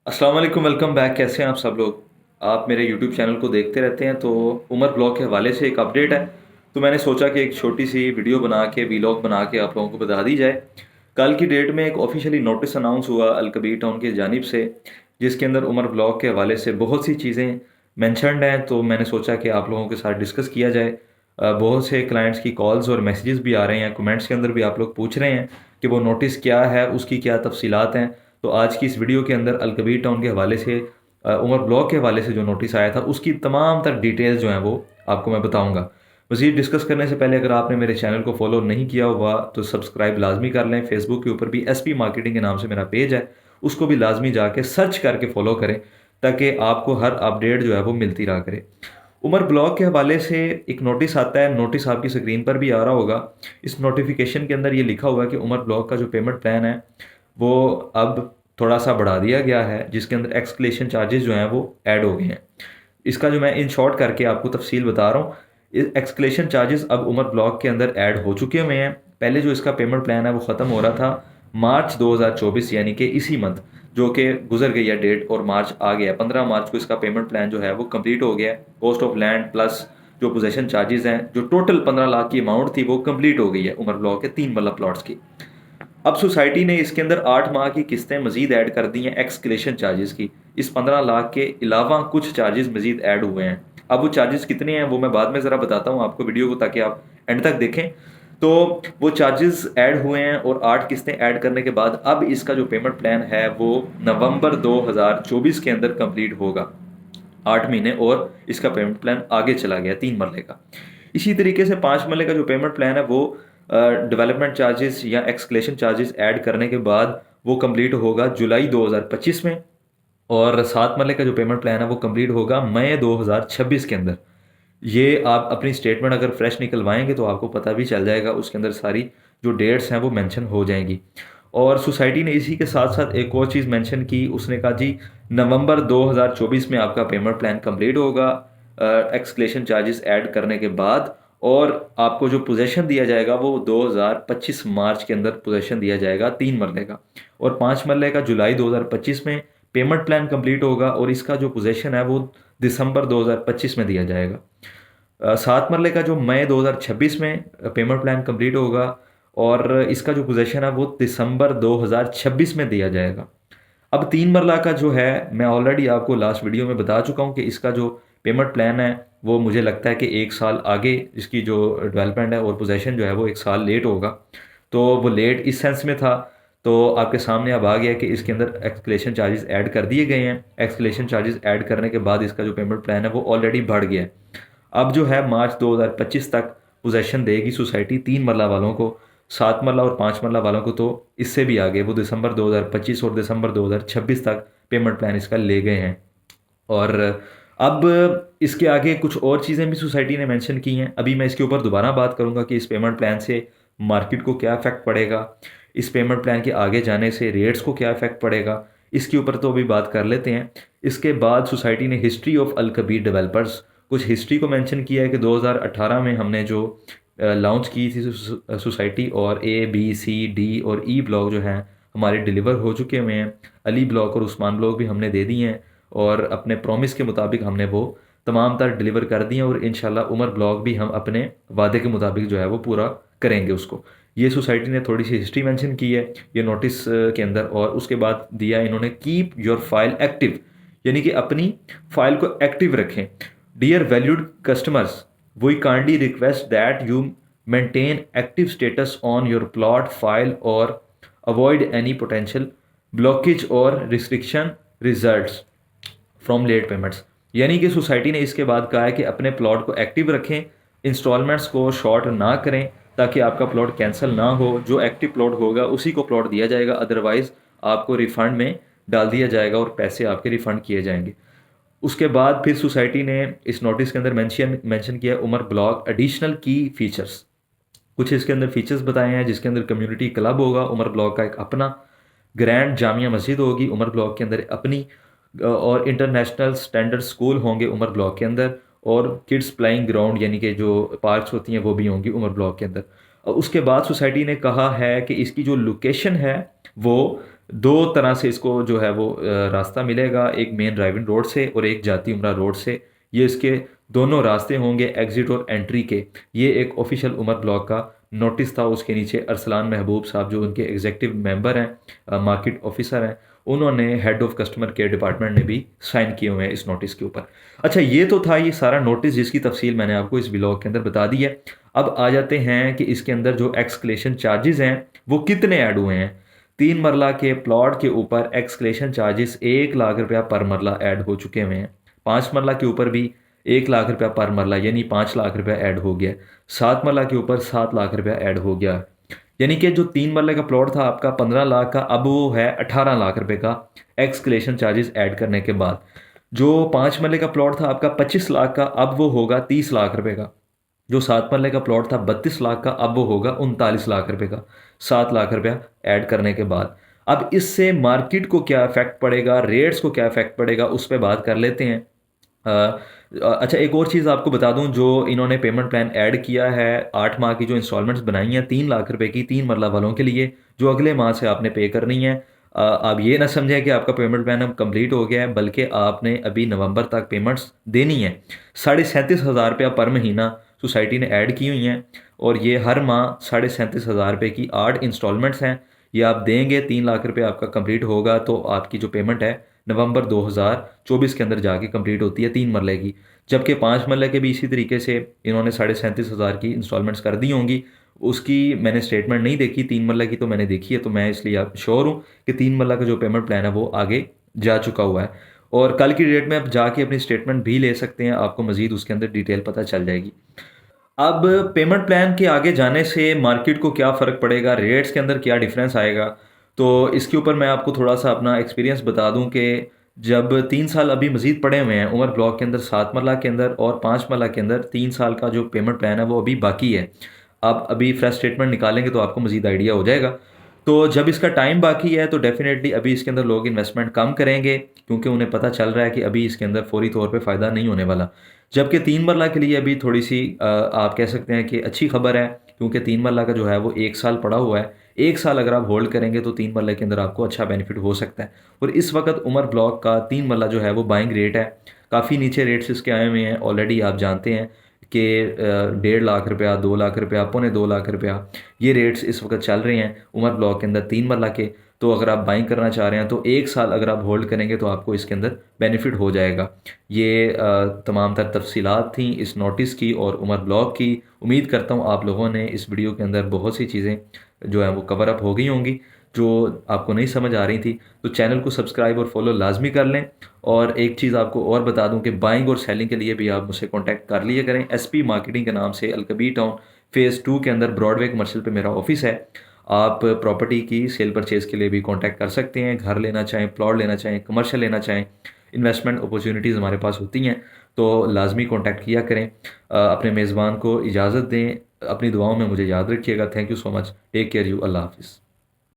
अस्सलाम वालेकुम, welcome back. कैसे हैं आप सब लोग? आप मेरे यूट्यूब चैनल को देखते रहते हैं तो उमर ब्लॉग के हवाले से एक अपडेट है। तो मैंने सोचा कि एक छोटी सी वीडियो बना के वीलॉग बना के आप लोगों को बता दी जाए। कल की डेट में एक ऑफिशियली नोटिस अनाउंस हुआ अलकबीर टाउन की जानिब से, जिसके अंदर उमर ब्लॉग के हवाले से बहुत सी चीज़ें मैंशनड हैं। तो मैंने सोचा कि आप लोगों के साथ डिस्कस किया जाए। बहुत से क्लाइंट्स की कॉल्स और मैसेजेस भी आ रहे हैं, कमेंट्स के अंदर भी आप लोग पूछ रहे हैं कि वो नोटिस क्या है, उसकी क्या तफसीलात हैं। तो आज की इस वीडियो के अंदर अलकबीर टाउन के हवाले से, उमर ब्लॉक के हवाले से जो नोटिस आया था उसकी तमाम तर डिटेल्स जो हैं वो आपको मैं बताऊंगा। मज़ीद डिस्कस करने से पहले अगर आपने मेरे चैनल को फॉलो नहीं किया हुआ तो सब्सक्राइब लाजमी कर लें। फेसबुक के ऊपर भी एसपी मार्केटिंग के नाम से मेरा पेज है, उसको भी लाजमी जाके सर्च करके फॉलो करें ताकि आपको हर अपडेट जो है वो मिलती रहा करे। उमर ब्लॉग के हवाले से एक नोटिस आता है, नोटिस आपकी स्क्रीन पर भी आ रहा होगा। इस नोटिफिकेशन के अंदर ये लिखा हुआ है कि उमर ब्लॉग का जो पेमेंट प्लान है वो अब थोड़ा सा बढ़ा दिया गया है, जिसके अंदर एक्सक्लेशन चार्जेस जो हैं वो ऐड हो गए हैं। इसका जो मैं इन शॉर्ट करके आपको तफसील बता रहा हूँ, एक्सक्लेशन चार्जेस अब उमर ब्लॉक के अंदर ऐड हो चुके हुए हैं। पहले जो इसका पेमेंट प्लान है वो ख़त्म हो रहा था मार्च 2024, यानी कि इसी मंथ जो कि गुजर गई है डेट, और मार्च आ गया। 15 मार्च को इसका पेमेंट प्लान जो है वो कंप्लीट हो गया है। कॉस्ट ऑफ लैंड प्लस जो पोजेसन चार्जेस हैं, जो टोटल 15 लाख की अमाउंट थी वो कंप्लीट हो गई है उमर ब्लॉक के 3 मरला प्लॉट्स की। अब सोसाइटी ने इसके अंदर 8 माह की किस्तें मजीद ऐड कर दी हैं एक्सक्लेशन चार्जेस की। इस 15 लाख के अलावा कुछ चार्जेस मजीद ऐड हुए हैं। अब वो चार्जेस कितने हैं वो मैं बाद में ज़रा बताता हूँ आपको वीडियो को, ताकि आप एंड तक देखें। तो वो चार्जेस ऐड हुए हैं और 8 किस्तें ऐड करने के बाद अब इसका जो पेमेंट प्लान है वो नवंबर 2024 के अंदर कंप्लीट होगा। 8 महीने और इसका पेमेंट प्लान आगे चला गया 3 मरले का। इसी तरीके से 5 मरले का जो पेमेंट प्लान है वो डेवलपमेंट चार्जेस या एक्सक्लेशन चार्जेस ऐड करने के बाद वो कंप्लीट होगा जुलाई 2025 में। और 7 मरले का जो पेमेंट प्लान है वो कंप्लीट होगा मई 2026 के अंदर। ये आप अपनी स्टेटमेंट अगर फ्रेश निकलवाएंगे तो आपको पता भी चल जाएगा, उसके अंदर सारी जो डेट्स हैं वो मेंशन हो जाएंगी। और सोसाइटी ने इसी के साथ साथ एक और चीज़ मेंशन की, उसने कहा जी नवंबर 2024 में आपका पेमेंट प्लान कंप्लीट होगा एक्सक्लेशन चार्जेस ऐड करने के बाद, और आपको जो पोजेसन दिया जाएगा वो 2025 मार्च के अंदर पोजेसन दिया जाएगा 3 मरले का। और 5 मरले का जुलाई 2025 में पेमेंट प्लान कंप्लीट होगा और इसका जो पोजेसन है वो दिसंबर 2025 में दिया जाएगा। 7 मरले का जो मई 2026 में पेमेंट प्लान कंप्लीट होगा और इसका जो पोजेसन है वो दिसंबर 2026 में दिया जाएगा। अब 3 मरला का जो है, मैं ऑलरेडी आपको लास्ट वीडियो में बता चुका हूँ कि इसका जो पेमेंट प्लान है वो मुझे लगता है कि 1 साल आगे इसकी जो डेवलपमेंट है और पोजेसन जो है वो 1 साल लेट होगा। तो वो लेट इस सेंस में था। तो आपके सामने अब आ गया कि इसके अंदर एक्सक्लेशन चार्जेस ऐड कर दिए गए हैं। एक्सक्लेशन चार्जेस ऐड करने के बाद इसका जो पेमेंट प्लान है वो ऑलरेडी बढ़ गया है। अब जो है मार्च 2025 तक पोजेसन देगी सोसाइटी 3 मरला वालों को। 7 मरला और 5 मरला वालों को तो इससे भी आगे, वो दिसंबर 2025 और दिसंबर 2026 तक पेमेंट प्लान इसका ले गए हैं। और अब इसके आगे कुछ और चीज़ें भी सोसाइटी ने मेंशन की हैं। अभी मैं इसके ऊपर दोबारा बात करूंगा कि इस पेमेंट प्लान से मार्केट को क्या इफेक्ट पड़ेगा, इस पेमेंट प्लान के आगे जाने से रेट्स को क्या इफेक्ट पड़ेगा, इसके ऊपर तो अभी बात कर लेते हैं। इसके बाद सोसाइटी ने history of Al Kabir developers, कुछ हिस्ट्री को मेंशन किया है कि 2018 में हमने जो लॉन्च की थी सोसाइटी, और ए बी सी डी और ई ब्लॉक जो हैं हमारे डिलीवर हो चुके हुए हैं। अली ब्लॉक और उस्मान ब्लॉक भी हमने दे दिए हैं और अपने प्रॉमिस के मुताबिक हमने वो तमाम तर डिलीवर कर दिए हैं, और इंशाल्लाह उमर ब्लॉक भी हम अपने वादे के मुताबिक जो है वो पूरा करेंगे उसको। ये सोसाइटी ने थोड़ी सी हिस्ट्री मेंशन की है ये नोटिस के अंदर। और उसके बाद दिया इन्होंने कीप योर फाइल एक्टिव, यानी कि अपनी फाइल को एक्टिव रखें। Dear valued customers, we kindly request that you maintain active status on your plot file और अवॉइड एनी पोटेंशियल ब्लॉकेज और restriction results from late payments. यानी कि सोसाइटी ने इसके बाद कहा है कि अपने प्लॉट को एक्टिव रखें, इंस्टॉलमेंट्स को शॉर्ट ना करें ताकि आपका प्लॉट कैंसिल ना हो। जो एक्टिव प्लॉट होगा उसी को प्लॉट दिया जाएगा, अदरवाइज आपको रिफंड में डाल दिया जाएगा और पैसे आपके रिफंड किए जाएंगे। उसके बाद फिर सोसाइटी ने इस नोटिस के अंदर मेंशन किया उमर ब्लॉक एडिशनल की फीचर्स। कुछ इसके अंदर फीचर्स बताए हैं, जिसके अंदर कम्युनिटी क्लब होगा उमर ब्लॉक का एक अपना, ग्रैंड जामिया मस्जिद होगी उमर ब्लॉक के अंदर अपनी, और इंटरनेशनल स्टैंडर्ड स्कूल होंगे उमर ब्लॉक के अंदर, और किड्स प्लेइंग ग्राउंड यानी कि जो पार्क्स होती हैं वो भी होंगी उमर ब्लॉक के अंदर। और उसके बाद सोसाइटी ने कहा है कि इसकी जो लोकेशन है वो दो तरह से इसको जो है वो रास्ता मिलेगा, एक मेन ड्राइविंग रोड से और एक जाती उमरा रोड से। ये इसके दोनों रास्ते होंगे एग्ज़िट और एंट्री के। ये एक ऑफिशियल उमर ब्लॉक का नोटिस था, उसके नीचे अरसलान महबूब साहब जो उनके एग्जीक्यूटिव मेंबर हैं, मार्केट ऑफिसर हैं, उन्होंने head of customer care department ने भी साइन किए हुए हैं इस नोटिस के ऊपर। अच्छा, ये तो था ये सारा नोटिस जिसकी तफसील मैंने आपको इस ब्लॉग के अंदर बता दी है। अब आ जाते हैं कि इसके अंदर जो एक्सक्लेशन चार्जेस हैं वो कितने ऐड हुए हैं। 3 मरला के प्लॉट के ऊपर एक्सक्लेशन चार्जेस 1 लाख रुपया पर मरला ऐड हो चुके हुए हैं। 5 मरला के ऊपर भी 1 लाख रुपया पर मरला यानी 5 लाख रुपया ऐड हो गया। 7 मरला के ऊपर 7 लाख रुपया ऐड हो गया। यानी कि जो 3 मरले का प्लॉट था आपका 15 लाख का, अब वो है 18 लाख रुपए का एक्सक्लेशन चार्जेस ऐड करने के बाद। जो 5 मरले का प्लॉट था आपका 25 लाख का, अब वो होगा 30 लाख रुपए का। जो 7 मरले का प्लॉट था 32 लाख का, अब वो होगा 39 लाख रुपए का, 7 लाख रुपया ऐड करने के बाद। अब इससे मार्केट को क्या इफेक्ट पड़ेगा, रेट्स को क्या इफेक्ट पड़ेगा, उस पर बात कर लेते हैं। अच्छा, एक और चीज़ आपको बता दूं, जो इन्होंने पेमेंट प्लान ऐड किया है, 8 माह की जो इंस्टॉलमेंट्स बनाई हैं 3 लाख रुपए की 3 मरला वालों के लिए, जो अगले माह से आपने पे करनी है। आप ये ना समझें कि आपका पेमेंट प्लान अब कंप्लीट हो गया है, बल्कि आपने अभी नवंबर तक पेमेंट्स देनी है। 37,500 रुपया पर महीना सोसाइटी ने ऐड की हुई हैं, और ये हर माह 37,500 रुपये की 8 इंस्टॉलमेंट्स हैं। ये आप देंगे, 3 लाख रुपये आपका कंप्लीट होगा, तो आपकी जो पेमेंट है नवंबर 2024 के अंदर जाके कंप्लीट होती है 3 मरले की। जबकि 5 मरले के भी इसी तरीके से इन्होंने 37,500 की इंस्टॉलमेंट्स कर दी होंगी। उसकी मैंने स्टेटमेंट नहीं देखी, 3 मरले की तो मैंने देखी है, तो मैं इसलिए आप श्योर हूँ कि 3 मरला का जो पेमेंट प्लान है वो आगे जा चुका हुआ है। और कल की डेट में आप जाके अपनी स्टेटमेंट भी ले सकते हैं, आपको मजीद उसके अंदर डिटेल पता चल जाएगी। अब पेमेंट प्लान के आगे जाने से मार्केट को क्या फ़र्क पड़ेगा, रेट्स के अंदर क्या डिफरेंस आएगा, तो इसके ऊपर मैं आपको थोड़ा सा अपना एक्सपीरियंस बता दूं कि जब 3 साल अभी मज़ीद पड़े हुए हैं उमर ब्लॉक के अंदर, 7 मरला के अंदर और 5 मरला के अंदर, 3 साल का जो पेमेंट प्लान है वो अभी बाकी है। आप अभी फ्रेश स्टेटमेंट निकालेंगे तो आपको मज़ीद आइडिया हो जाएगा। तो जब इसका टाइम बाकी है तो डेफिनेटली अभी इसके अंदर लोग इन्वेस्टमेंट कम करेंगे, क्योंकि उन्हें पता चल रहा है कि अभी इसके अंदर फौरी तौर पे फ़ायदा नहीं होने वाला। जबकि 3 मरला के लिए अभी थोड़ी सी आप कह सकते हैं कि अच्छी खबर है, क्योंकि 3 मरला का जो है वो 1 साल पड़ा हुआ है। 1 साल अगर आप होल्ड करेंगे तो 3 मरले के अंदर आपको अच्छा बेनिफिट हो सकता है। और इस वक्त उमर ब्लॉक का 3 मरला जो है वो बाइंग रेट है, काफ़ी नीचे रेट्स इसके आए हुए हैं ऑलरेडी। आप जानते हैं कि 1.5 लाख रुपया, 2 लाख रुपया, 2.25 लाख रुपया, ये रेट्स इस वक्त चल रहे हैं उमर ब्लॉक के अंदर 3 मरला के। तो अगर आप बाइंग करना चाह रहे हैं तो 1 साल अगर आप होल्ड करेंगे तो आपको इसके अंदर बेनिफिट हो जाएगा। ये तमाम तर तफसीलात थी इस नोटिस की और उमर ब्लॉक की। उम्मीद करता हूँ आप लोगों ने इस वीडियो के अंदर बहुत सी चीज़ें जो है वो कवर अप हो गई होंगी जो आपको नहीं समझ आ रही थी। तो चैनल को सब्सक्राइब और फॉलो लाजमी कर लें। और एक चीज़ आपको और बता दूं कि बाइंग और सेलिंग के लिए भी आप मुझसे कांटेक्ट कर लिया करें। एसपी मार्केटिंग के नाम से अलकबीर टाउन फेज़ 2 के अंदर ब्रॉडवे कमर्शियल पे मेरा ऑफिस है। आप प्रॉपर्टी की सेल परचेज़ के लिए भी कांटेक्ट कर सकते हैं। घर लेना चाहें, प्लॉट लेना चाहें, कमर्शियल लेना चाहें, इन्वेस्टमेंट अपॉर्चुनिटीज़ हमारे पास होती हैं, तो लाजमी कांटेक्ट किया करें। अपने मेज़बान को इजाज़त दें, अपनी दुआओं में मुझे याद रखिएगा। Thank you so much, take care you, अल्लाह हाफिज़।